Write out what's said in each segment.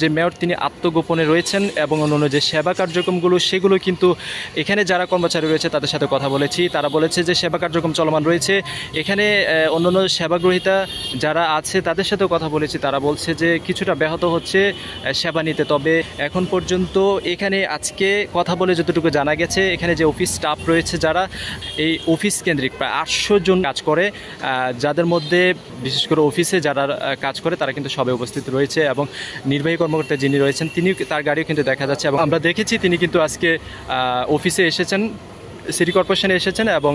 যে মেয়র তিনি আত্মগোপনে রয়েছেন এবং অন্যান্য যে সেবা কার্যক্রমগুলো সেগুলো কিন্তু এখানে যারা কর্মচারী রয়েছে তাদের সাথে কথা বলেছি, তারা বলেছে যে সেবা কার্যক্রম চলমান রয়েছে। এখানে অন্যান্য সেবাগ্রহীতা যারা আছে তাদের সাথেও কথা বলেছি, তারা বলছে যে কিছুটা ব্যাহত হচ্ছে সেবা নিতে। তবে এখন পর্যন্ত এখানে আজকে কথা বলে যতটুকু জানা গেছে, এখানে যে অফিস স্টাফ রয়েছে যারা এই অফিস কেন্দ্রিক প্রায় 800 জন কাজ করে, যাদের মধ্যে বিশেষ করে অফিসে যারা কাজ করে তারা কিন্তু সবাই উপস্থিত রয়েছে এবং নির্বাহী কর্মকর্তা যিনি রয়েছেন তিনি, তার গাড়িও কিন্তু দেখা যাচ্ছে এবং আমরা দেখেছি তিনি কিন্তু আজকে অফিসে এসেছেন, সিটি কর্পোরেশনে এসেছেন এবং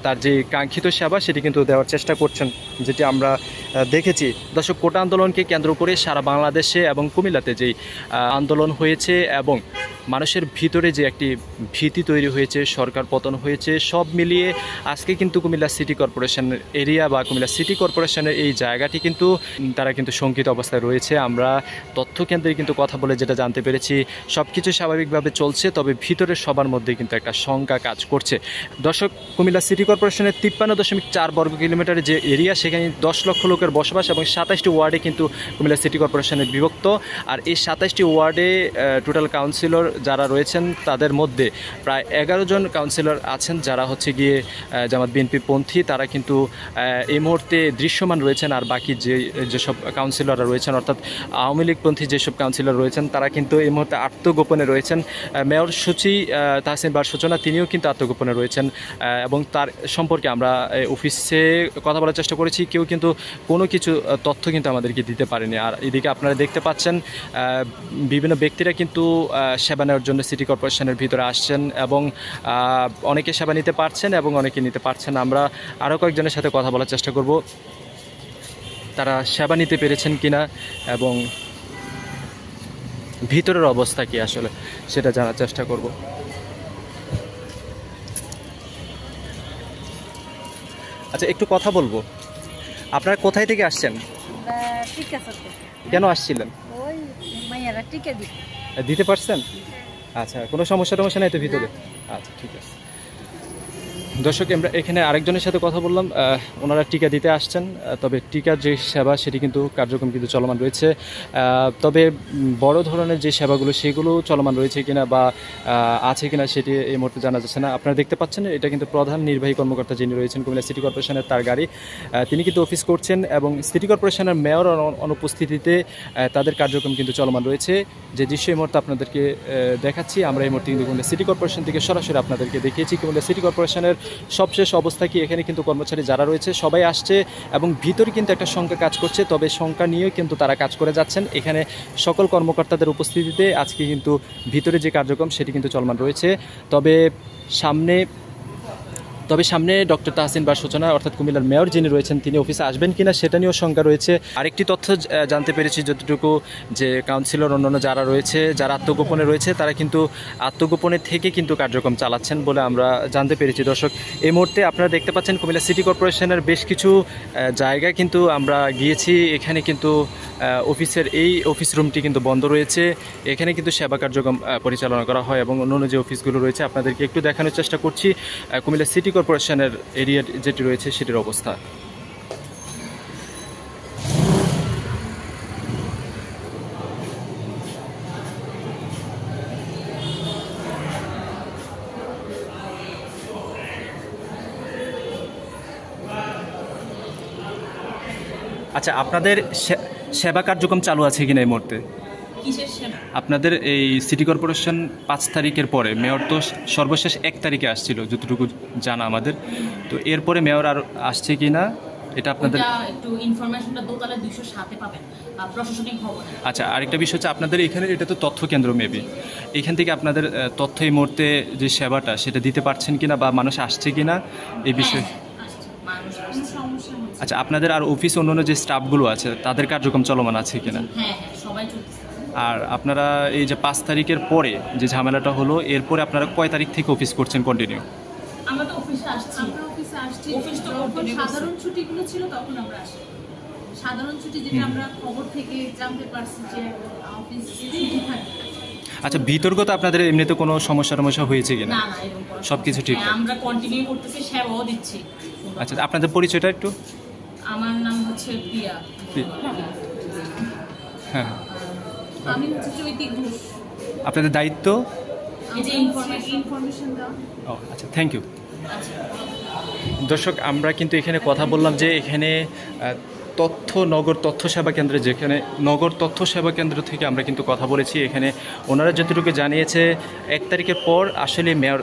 তার যে কাঙ্ক্ষিত সেবা সেটি কিন্তু দেওয়ার চেষ্টা করছেন, যেটি আমরা দেখেছি। দর্শক, কোটা আন্দোলনকে কেন্দ্র করে সারা বাংলাদেশে এবং কুমিল্লাতে যেই আন্দোলন হয়েছে এবং মানুষের ভিতরে যে একটি ভীতি তৈরি হয়েছে, সরকার পতন হয়েছে, সব মিলিয়ে আজকে কিন্তু কুমিল্লা সিটি কর্পোরেশনের এরিয়া বা কুমিল্লা সিটি কর্পোরেশনের এই জায়গাটি কিন্তু তারা কিন্তু শঙ্কিত অবস্থায় রয়েছে। আমরা তথ্য কেন্দ্রে কিন্তু কথা বলে যেটা জানতে পেরেছি, সব কিছু স্বাভাবিকভাবে চলছে, তবে ভিতরে সবার মধ্যে কিন্তু একটা শঙ্কা কাজ করছে। দর্শক, কুমিল্লা সিটি কর্পোরেশনের 53.4 বর্গ কিলোমিটারের যে এরিয়া, সেখানে 10 লক্ষ লোকের বসবাস এবং 27টি ওয়ার্ডে কিন্তু কুমিল্লা সিটি কর্পোরেশনের বিভক্ত। আর এই 27টি ওয়ার্ডে টোটাল কাউন্সিলর যারা রয়েছেন তাদের মধ্যে প্রায় 11 জন কাউন্সিলর আছেন যারা হচ্ছে গিয়ে জামাত বিএনপি পন্থী, তারা কিন্তু এই মুহূর্তে দৃশ্যমান রয়েছেন। আর বাকি যেসব কাউন্সিলররা রয়েছেন, অর্থাৎ আওয়ামী লীগপন্থী যেসব কাউন্সিলর রয়েছেন তারা কিন্তু এই মুহূর্তে আত্মগোপনে রয়েছেন। মেয়র সচিব তাহসিন বার সূচনা তিনিও কিন্তু আত্মগোপনে রয়েছেন এবং তার সম্পর্কে আমরা অফিসে কথা বলার চেষ্টা করেছি, কেউ কিন্তু কোনো কিছু তথ্য কিন্তু আমাদেরকে দিতে পারেনি। আর এদিকে আপনারা দেখতে পাচ্ছেন বিভিন্ন ব্যক্তিরা কিন্তু সেবা নেওয়ার জন্য সিটি কর্পোরেশনের ভিতরে আসছেন এবং অনেকে সেবা নিতে পারছেন এবং অনেকে নিতে পারছেন। আমরা আরও কয়েকজনের সাথে কথা বলার চেষ্টা করব, তারা সেবা নিতে পেরেছেন কিনা এবং ভিতরের অবস্থা কি আসলে সেটা জানার চেষ্টা করব। আচ্ছা, একটু কথা বলবো, আপনারা কোথায় থেকে আসছেন? কেন আসছিলেন? দিতে পারছেন? আচ্ছা, কোনো সমস্যা নাই তো ভিতরে? আচ্ছা, ঠিক আছে। দর্শক, আমরা এখানে আরেকজনের সাথে কথা বললাম, ওনারা টিকা দিতে আসছেন, তবে টিকার যে সেবা সেটি কিন্তু কার্যক্রম কিন্তু চলমান রয়েছে। তবে বড় ধরনের যে সেবাগুলো সেগুলো চলমান রয়েছে কিনা বা আছে কিনা সেটি এই মুহূর্তে জানা যাচ্ছে না। আপনারা দেখতে পাচ্ছেন এটা কিন্তু প্রধান নির্বাহী কর্মকর্তা যিনি রয়েছেন কুমিল্লা সিটি কর্পোরেশনের, তার গাড়ি, তিনি কিন্তু অফিস করছেন এবং সিটি কর্পোরেশনের মেয়র অনুপস্থিতিতে তাদের কার্যক্রম কিন্তু চলমান রয়েছে। যে দৃশ্য এই মুহূর্তে আপনাদেরকে দেখাচ্ছি, আমরা এই মুহূর্তে কিন্তু কুমিল্লা সিটি কর্পোরেশন থেকে সরাসরি আপনাদেরকে দেখিয়েছি। কুমিল্লা সিটি কর্পোরেশনের সবশেষ অবস্থা কি, এখানে কিন্তু কর্মচারী যারা রয়েছে সবাই আসছে এবং ভিতরে কিন্তু একটা সংখ্যা কাজ করছে, তবে সংখ্যা নিয়েও কিন্তু তারা কাজ করে যাচ্ছেন। এখানে সকল কর্মকর্তাদের উপস্থিতিতে আজকে কিন্তু ভিতরে যে কার্যক্রম সেটি কিন্তু চলমান রয়েছে। তবে সামনে ডক্টর তাহসিন বার সূচনা অর্থাৎ কুমিল্লার মেয়র যিনি রয়েছেন তিনি অফিসে আসবেন কিনা সেটা নিয়েও শঙ্কা রয়েছে। আরেকটি তথ্য জানতে পেরেছি যতটুকু, যে কাউন্সিলর অন্যান্য যারা রয়েছে, যারা আত্মগোপনে রয়েছে, তারা কিন্তু আত্মগোপনে থেকে কিন্তু কার্যক্রম চালাচ্ছেন বলে আমরা জানতে পেরেছি। দর্শক, এই মুহূর্তে আপনারা দেখতে পাচ্ছেন কুমিল্লা সিটি কর্পোরেশনের বেশ কিছু জায়গায় কিন্তু আমরা গিয়েছি, এখানে কিন্তু অফিসের এই অফিস রুমটি কিন্তু বন্ধ রয়েছে। এখানে কিন্তু সেবা কার্যক্রম পরিচালনা করা হয় এবং অন্যান্য যে অফিসগুলো রয়েছে আপনাদেরকে একটু দেখানোর চেষ্টা করছি কুমিল্লা সিটি কর্পোরেশনের এরিয়া যেটি রয়েছে সেটির অবস্থা। আচ্ছা, আপনাদের সেবা কার্যক্রম চালু আছে কিনা এই মুহূর্তে? আপনাদের এই সিটি কর্পোরেশন 5 তারিখের পরে, মেয়র তো সর্বশেষ 1 তারিখে আসছিল যতটুকু জানা আমাদের, তো এরপরে মেয়র আর আসছে কিনা এটা আপনাদের একটু ইনফরমেশনটা দোতলা 207 পাবেন প্রশাসনিক ভবনে। আচ্ছা, আরেকটা বিষয় হচ্ছে আপনাদের এখানে এটা তো তথ্য কেন্দ্র, মেবি এখান থেকে আপনাদের তথ্য এই মুহূর্তে যে সেবাটা সেটা দিতে পারছেন কিনা বা মানুষ আসছে কিনা এই বিষয়ে? আচ্ছা, আপনাদের আর অফিস অন্যান্য যে স্টাফগুলো আছে তাদের কার্যক্রম চলমান আছে কিনা? হ্যাঁ, সবাই চলছে। আর আপনারা এই যে 5 তারিখের পরে যে ঝামেলাটা হলো, এরপরে আপনারা কয় তারিখ থেকে অফিস করছেন কন্টিনিউ? আমরা তো অফিসে আসছি। অফিস তো সাধারণ ছুটিগুলো ছিল তখন আমরা আসি। সাধারণ ছুটি যেটা আমরা খবর থেকে জানতে পারছি যে অফিস ছুটি থাকে। আচ্ছা, বিতর্ক তো আপনাদের এমনিতে কোনো সমস্যা হয়েছে কিনা? না, এরকম সব কিছু ঠিক? আমরা কন্টিনিউ করতেছি, সেবাও দিচ্ছি। আচ্ছা, আপনাদের পরিচয়টা একটু? আমার নাম হচ্ছে প্রিয়া। হ্যাঁ, আমি হচ্ছে চৈতি ঘোষ। আপনাদের দায়িত্ব? এই যে ইনফরমেশন দেওয়া। ও আচ্ছা, থ্যাংক ইউ। দর্শক, আমরা কিন্তু এখানে কথা বললাম যে এখানে নগর তথ্য সেবা কেন্দ্রে, যেখানে নগর তথ্য সেবা কেন্দ্র থেকে আমরা কিন্তু কথা বলেছি। এখানে ওনারা যতটুকু জানিয়েছে 1 তারিখের পর আসলে মেয়র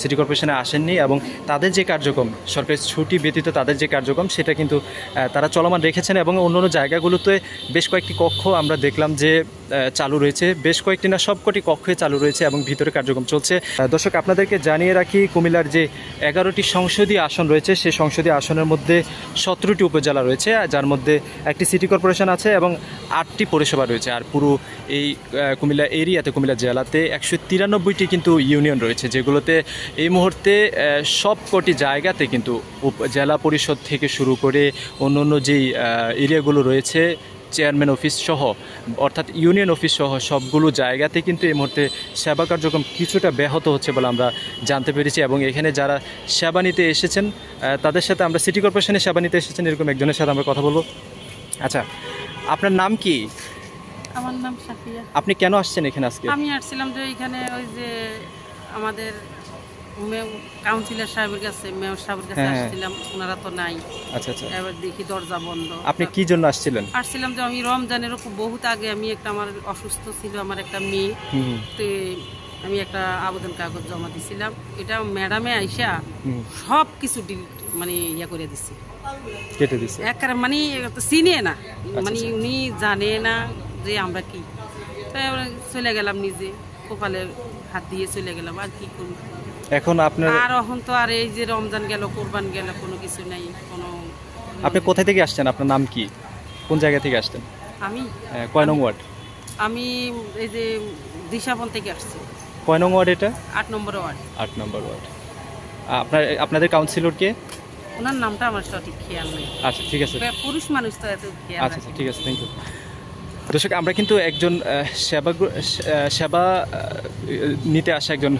সিটি কর্পোরেশনে আসেননি এবং তাদের যে কার্যক্রম, সরকারি ছুটি ব্যতীত তাদের যে কার্যক্রম সেটা কিন্তু তারা চলমান রেখেছেন এবং অন্যান্য জায়গাগুলোতে বেশ কয়েকটি কক্ষ আমরা দেখলাম যে চালু রয়েছে, বেশ কয়েকটি না সবকটি কক্ষে চালু রয়েছে এবং ভিতরে কার্যক্রম চলছে। দর্শক, আপনাদেরকে জানিয়ে রাখি, কুমিল্লার যে 11টি সংসদীয় আসন রয়েছে সেই সংসদীয় আসনের মধ্যে 17টি উপজেলা রয়েছে, যার মধ্যে একটি সিটি কর্পোরেশন আছে এবং 8টি পৌরসভা রয়েছে। আর পুরো এই কুমিল্লা এরিয়াতে, কুমিল্লা জেলাতে 193টি কিন্তু ইউনিয়ন রয়েছে, যেগুলোতে এই মুহূর্তে সবকটি জায়গাতে কিন্তু জেলা পরিষদ থেকে শুরু করে অন্য যেই এরিয়াগুলো রয়েছে, চেয়ারম্যান অফিস সহ, অর্থাৎ ইউনিয়ন অফিস সহ সবগুলো জায়গাতে কিন্তু এই মুহূর্তে সেবা কার্যক্রম কিছুটা ব্যাহত হচ্ছে বলে আমরা জানতে পেরেছি। এবং এখানে যারা সেবা নিতে এসেছেন তাদের সাথে আমরা, সিটি কর্পোরেশনে সেবা নিতে এসেছেন এরকম একজনের সাথে আমরা কথা বলবো। আচ্ছা, আপনার নাম কি? আমার নাম সাফিয়া। আপনি কেন আসছেন এখানে আজকে? আমি আসছিলাম যে এখানে ওই যে আমাদের কাউন্সিলর সাহেবের কাছে, মেয়র সাহেবের কাছে আসছিলাম, ওনারা তো নাই। আচ্ছা আচ্ছা, এবার দেখি দরজা বন্ধ। আপনি কি জন্য আসছিলেন? আসছিলাম যে আমি রমজানের বহুত আগে আমি একটা, আমার অসুস্থ ছিল আমার একটা মেয়ে, তো আমি একটা আবেদন কাগজ জমা দিছিলাম। এটা ম্যাডামে আইসা সব কিছু মানে ইয়া করে দিচ্ছে, কেটে দিচ্ছে একবারে, মানে চিনে না, মানে উনি জানে না যে আমরা কি। তাই আমরা চলে গেলাম, নিজে কপালে হাত দিয়ে চলে গেলাম, আর কি করব এখন আপনার। আর এখন তো আর এই যে রমজান গেল, কোরবান গেল, কোনো কিছু নাই, কোনো। আপনি কোথা থেকে আসছেন? আপনার নাম কি? কোন জায়গা থেকে আসছেন? আমি কয় নং ওয়ার্ড? আমি এই যে দিশাবন থেকে আসছি। কয় নং ওয়ার্ড এটা? 8 নম্বর ওয়ার্ড। 8 নম্বর ওয়ার্ড। আপনাদের কাউন্সিলর কে? ওনার নামটা আমার সঠিক খেয়াল নেই। আচ্ছা, ঠিক আছে। পুরুষ মানুষ তো এত খেয়াল। আচ্ছা, ঠিক আছে, থ্যাংক ইউ। দর্শক, আমরা কিন্তু একজন সেবা নিতে আসা একজন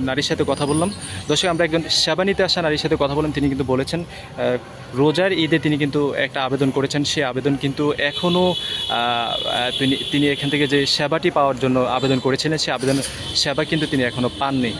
নারীর সাথে কথা বললাম। দর্শক, আমরা একজন সেবা নিতে আসা নারীর সাথে কথা বললাম। তিনি কিন্তু বলেছেন রোজার ঈদে তিনি কিন্তু একটা আবেদন করেছেন, সেই আবেদন কিন্তু এখনও তিনি এখান থেকে যে সেবাটি পাওয়ার জন্য আবেদন করেছিলেন, সেই সেবা কিন্তু তিনি এখনও পাননি।